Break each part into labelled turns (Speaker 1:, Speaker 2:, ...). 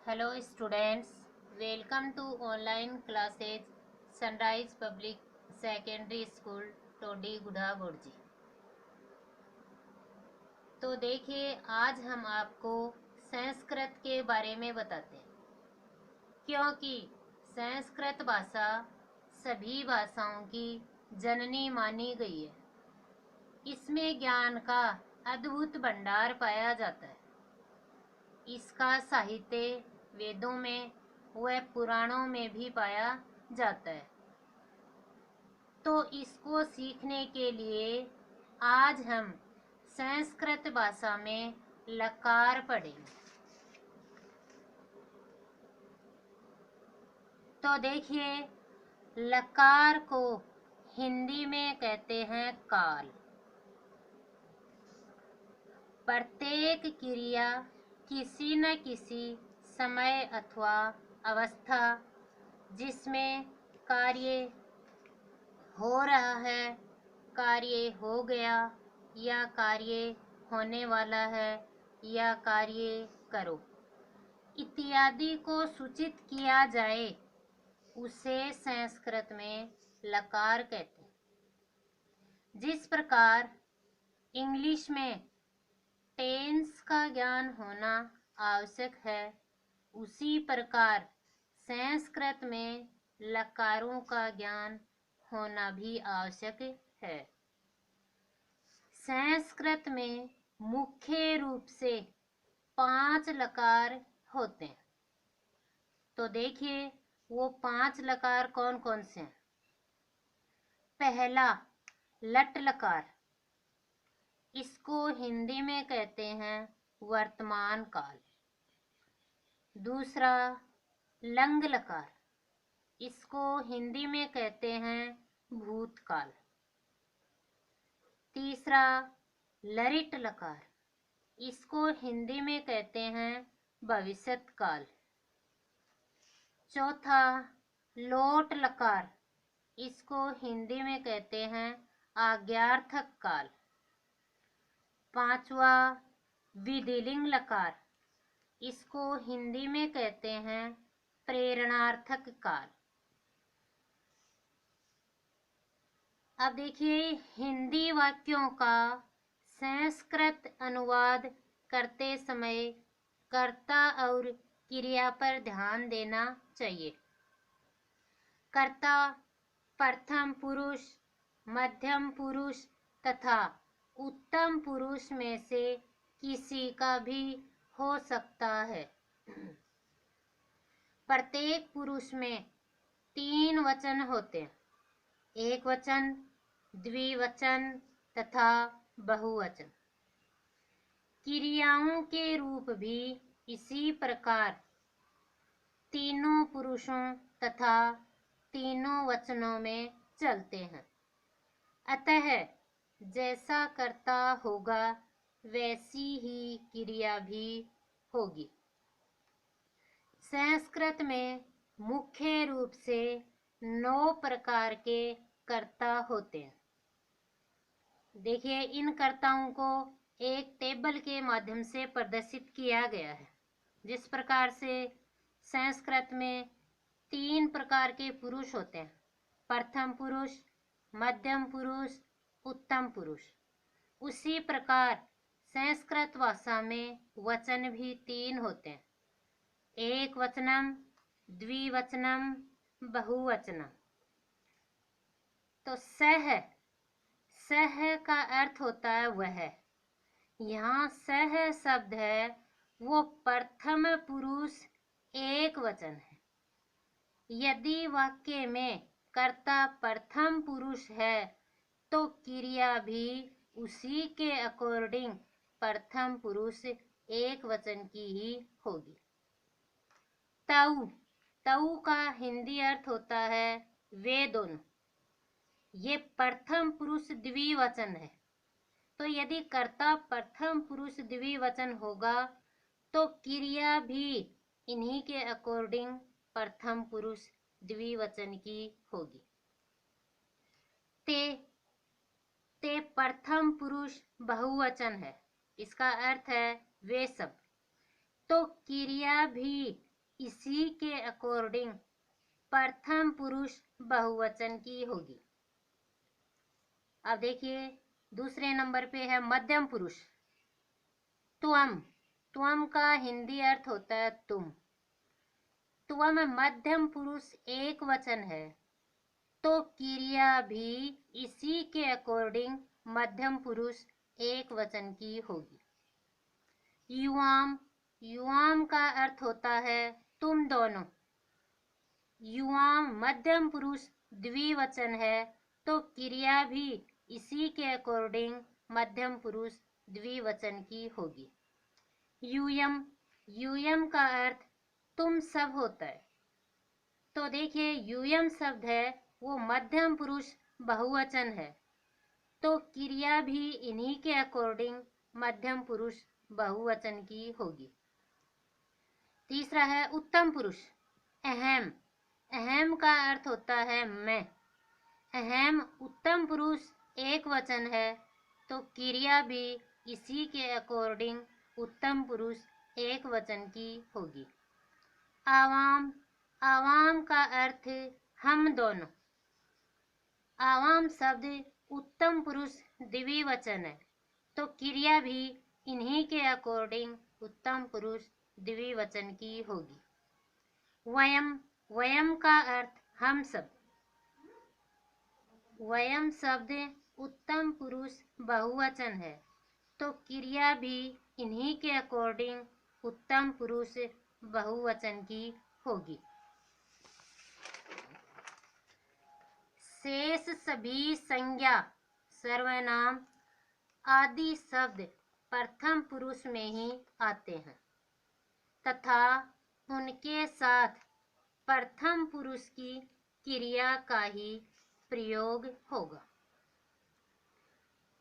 Speaker 1: Hello students, welcome to online classes Sunrise Public Secondary School Todi Gudha गुड़जी। तो देखिए आज हम आपको संस्कृत के बारे में बताते हैं, क्योंकि संस्कृत भाषा सभी भाषाओं की जननी मानी गई है। इसमें ज्ञान का अद्भुत भंडार पाया जाता है। इसका साहित्य वेदों में व पुराणों में भी पाया जाता है। तो इसको सीखने के लिए आज हम संस्कृत भाषा में लकार पढ़ेंगे। तो देखिए, लकार को हिंदी में कहते हैं काल। प्रत्येक क्रिया किसी न किसी समय अथवा अवस्था जिसमें कार्य हो रहा है, कार्य हो गया या कार्य होने वाला है या कार्य करो इत्यादि को सूचित किया जाए, उसे संस्कृत में लकार कहते हैं। जिस प्रकार इंग्लिश में टेंस का ज्ञान होना आवश्यक है, उसी प्रकार संस्कृत में लकारों का ज्ञान होना भी आवश्यक है। संस्कृत में मुख्य रूप से 5 लकार होते हैं। तो देखिए वो 5 लकार कौन कौन से हैं। पहला लट लकार, इसको हिंदी में कहते हैं वर्तमान काल। दूसरा लंग लकार, इसको हिंदी में कहते हैं भूतकाल। तीसरा लरिट लकार, इसको हिंदी में कहते हैं भविष्यत काल। चौथा लोट लकार, इसको हिंदी में कहते हैं आज्ञार्थक काल। पांचवा विधिलिंग लकार, इसको हिंदी में कहते हैं प्रेरणार्थक काल। अब देखिए, हिंदी वाक्यों का संस्कृत अनुवाद करते समय कर्ता और क्रिया पर ध्यान देना चाहिए। कर्ता प्रथम पुरुष, मध्यम पुरुष तथा उत्तम पुरुष में से किसी का भी हो सकता है। प्रत्येक पुरुष में 3 वचन होते हैं, एक वचन, द्विवचन तथा बहुवचन। क्रियाओं के रूप भी इसी प्रकार तीनों पुरुषों तथा तीनों वचनों में चलते हैं। अतः जैसा कर्ता होगा वैसी ही क्रिया भी होगी। संस्कृत में मुख्य रूप से 9 प्रकार के कर्ता होते हैं। देखिए, इन कर्ताओं को एक टेबल के माध्यम से प्रदर्शित किया गया है। जिस प्रकार से संस्कृत में 3 प्रकार के पुरुष होते हैं, प्रथम पुरुष, मध्यम पुरुष, उत्तम पुरुष, उसी प्रकार संस्कृत भाषा में वचन भी 3 होते हैं, एक वचनम, द्विवचनम, बहुवचनम। तो सह का अर्थ होता है वह। यहाँ सह शब्द है वो प्रथम पुरुष एक वचन है। यदि वाक्य में कर्ता प्रथम पुरुष है तो क्रिया भी उसी के अकॉर्डिंग प्रथम पुरुष एक वचन की ही होगी। तऊ का हिंदी अर्थ होता है वे दोनों। ये प्रथम पुरुष द्विवचन है। तो यदि कर्ता प्रथम पुरुष द्विवचन होगा तो क्रिया भी इन्हीं के अकॉर्डिंग प्रथम पुरुष द्विवचन की होगी। ते प्रथम पुरुष बहुवचन है। इसका अर्थ है वे सब। तो क्रिया भी इसी के अकॉर्डिंग प्रथम पुरुष बहुवचन की होगी। अब देखिए दूसरे नंबर पे है मध्यम पुरुष। त्वम, त्वम का हिंदी अर्थ होता है तुम। त्वम मध्यम पुरुष एक वचन है, तो क्रिया भी इसी के अकॉर्डिंग मध्यम पुरुष एक वचन की होगी। युवाम, युवाम का अर्थ होता है तुम दोनों। युवाम मध्यम पुरुष द्विवचन है, तो क्रिया भी इसी के अकॉर्डिंग मध्यम पुरुष द्विवचन की होगी। यूयम, यूयम का अर्थ तुम सब होता है, तो देखिए यूयम शब्द है वो मध्यम पुरुष बहुवचन है, तो क्रिया भी इन्हीं के अकॉर्डिंग मध्यम पुरुष बहुवचन की होगी। तीसरा है उत्तम पुरुष। अहम, अहम का अर्थ होता है मैं। अहम उत्तम पुरुष एक वचन है, तो क्रिया भी इसी के अकॉर्डिंग उत्तम पुरुष एक वचन की होगी। आवाम, आवाम का अर्थ हम दोनों। आवाम शब्द उत्तम पुरुष द्विवचन है, तो क्रिया भी इन्हीं के अकॉर्डिंग उत्तम पुरुष द्विवचन की होगी। वयम, वयम का अर्थ हम सब। वयम शब्द उत्तम पुरुष बहुवचन है, तो क्रिया भी इन्हीं के अकॉर्डिंग उत्तम पुरुष बहुवचन की होगी। शेष सभी संज्ञा, सर्वनाम आदि शब्द प्रथम पुरुष में ही आते हैं तथा उनके साथ प्रथम पुरुष की क्रिया का ही प्रयोग होगा।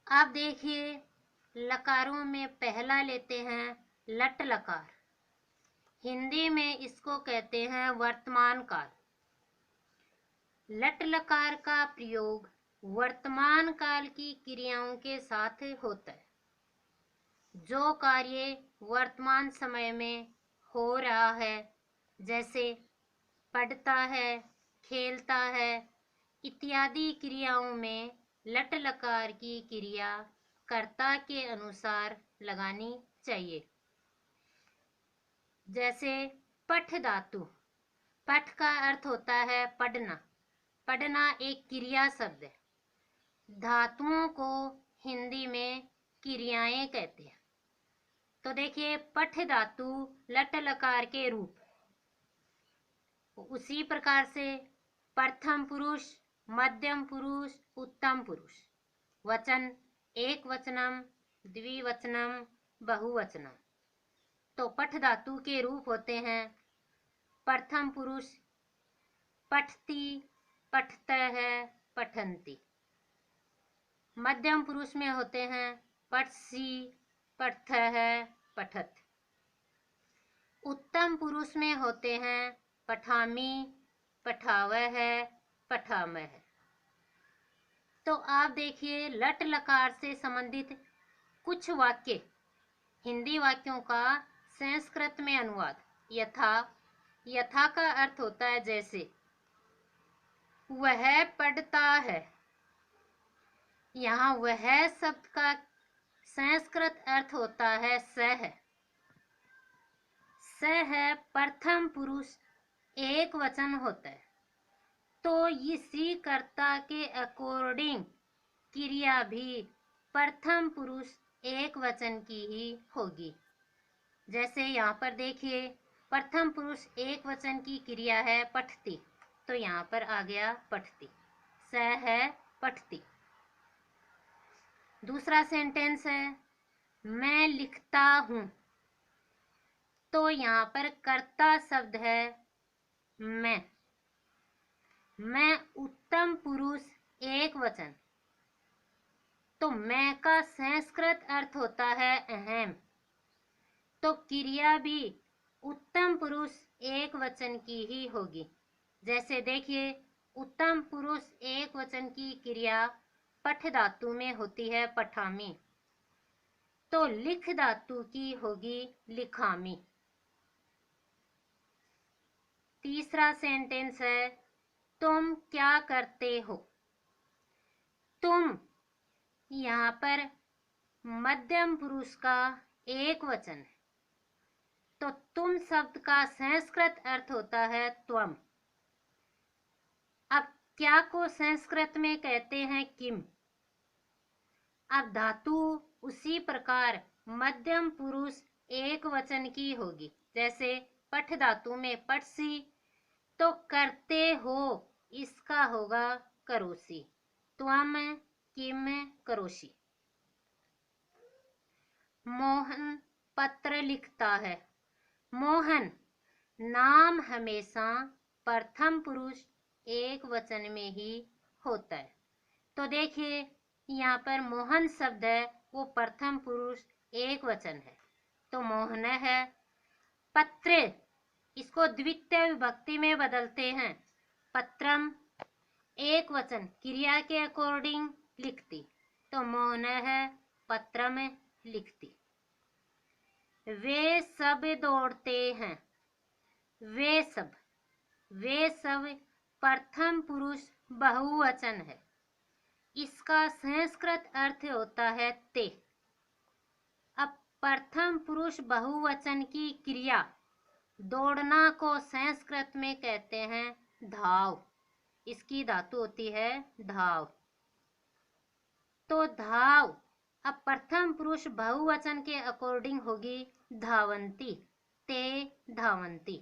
Speaker 1: आप देखिए लकारों में पहला लेते हैं लट लकार। हिंदी में इसको कहते हैं वर्तमान काल। लट लकार का प्रयोग वर्तमान काल की क्रियाओं के साथ होता है। जो कार्य वर्तमान समय में हो रहा है, जैसे पढ़ता है, खेलता है इत्यादि क्रियाओं में लट लकार की क्रिया कर्ता के अनुसार लगानी चाहिए। जैसे पठ धातु, पठ का अर्थ होता है पढ़ना। पढ़ना एक क्रिया शब्द है। धातुओं को हिंदी में क्रियाएं कहते हैं, तो देखिए पठ धातु लट लकार के रूप। उसी प्रकार से प्रथम पुरुष, मध्यम पुरुष, उत्तम पुरुष, वचन एक वचनम, द्विवचनम, बहुवचनम, तो पठ धातु के रूप होते हैं। प्रथम पुरुष पठती, पठतः, पठन्ति। मध्यम पुरुष में होते हैं पठसी, पठतः, पठत। उत्तम पुरुष में होते हैं पठामी, पठावह, पठामह। तो आप देखिए लट लकार से संबंधित कुछ वाक्य, हिंदी वाक्यों का संस्कृत में अनुवाद। यथा, यथा का अर्थ होता है जैसे। वह पढ़ता है, यहाँ वह शब्द का संस्कृत अर्थ होता है सह। सह प्रथम पुरुष एक वचन होता है, तो इसी कर्ता के अकॉर्डिंग क्रिया भी प्रथम पुरुष एक वचन की ही होगी। जैसे यहाँ पर देखिए प्रथम पुरुष एक वचन की क्रिया है पठती, तो यहाँ पर आ गया पठती, स है पठती। दूसरा सेंटेंस है मैं लिखता हूँ, तो यहाँ पर कर्ता शब्द है मैं। मैं उत्तम पुरुष एक वचन, तो मैं का संस्कृत अर्थ होता है अहम, तो क्रिया भी उत्तम पुरुष एक वचन की ही होगी। जैसे देखिए उत्तम पुरुष एक वचन की क्रिया पठ धातु में होती है पठामी, तो लिख धातु की होगी लिखामी। तीसरा सेंटेंस है तुम क्या करते हो। तुम यहाँ पर मध्यम पुरुष का एक वचन है, तो तुम शब्द का संस्कृत अर्थ होता है त्वम। अब क्या को संस्कृत में कहते हैं किम। अब धातु उसी प्रकार मध्यम पुरुष एक वचन की होगी, जैसे पठ धातु में पठसी, तो करते हो इसका होगा करोसी, त्वम किम करोषि। मोहन पत्र लिखता है। मोहन नाम हमेशा प्रथम पुरुष एक वचन में ही होता है। तो देखिए यहाँ पर मोहन शब्द है वो प्रथम पुरुष एक वचन है, तो मोहन है। पत्र इसको द्वितीय विभक्ति में बदलते हैं, पत्रम एक वचन क्रिया के अकॉर्डिंग लिखती, तो मोहन है पत्रम लिखती। वे सब दौड़ते हैं। वे सब प्रथम पुरुष बहुवचन है, इसका संस्कृत अर्थ होता है ते। अब प्रथम पुरुष बहुवचन की क्रिया दौड़ना को संस्कृत में कहते हैं धाव, इसकी धातु होती है धाव। तो धाव अब प्रथम पुरुष बहुवचन के अकॉर्डिंग होगी धावंती, ते धावंती।